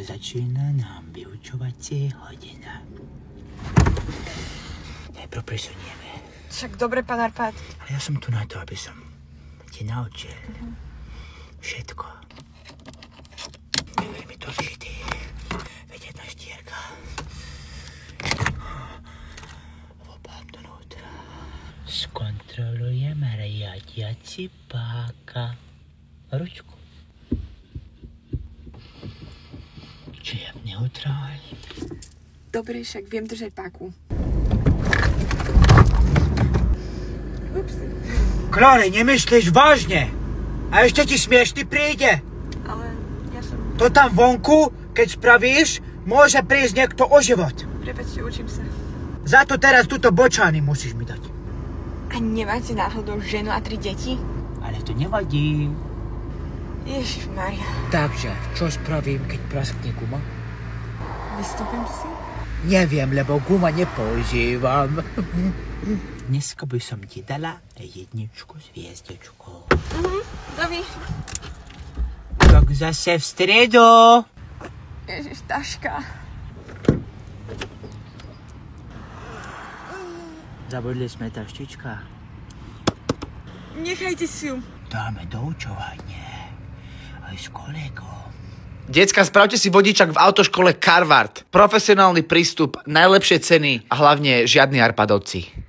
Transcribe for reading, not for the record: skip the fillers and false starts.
začína nám vyučovacie hodina. Najprv presunieme. Však dobre, pán Arpád. Ale ja som tu na to, aby som ti naučil všetko. Je veľmi dôležitý. Veď jedna štierka. Lopám donútra. Skontrolujem riadiaci páka. Ručku. Či je neutrálny? Dobre, však viem držať páku. Ups. Klare, nemyslíš vážne? A ešte ti smiešný príde? Ale ja som... To tam vonku, keď spravíš, môže prísť niekto o život. Prepáčte, učím sa. Za to teraz túto bočány musíš mi dať. A nemáte náhodou ženu a 3 deti? Ale to nevadí. Ježišmaria. Takže, čo spravím, keď praskne guma? Vystúpim si? Neviem, lebo guma nepoužívam. Dneska by som ti dala 1 s hviezdičkou. Dovi. Tak zase v stredu. Ježiš, taška. Zabudli sme taštička. Nechajte si ju. Dáme doučovanie. Aj s kolegom. Decka, spravte si vodičak v autoškole Carvard. Profesionálny prístup, najlepšie ceny a hlavne žiadni Arpadovci.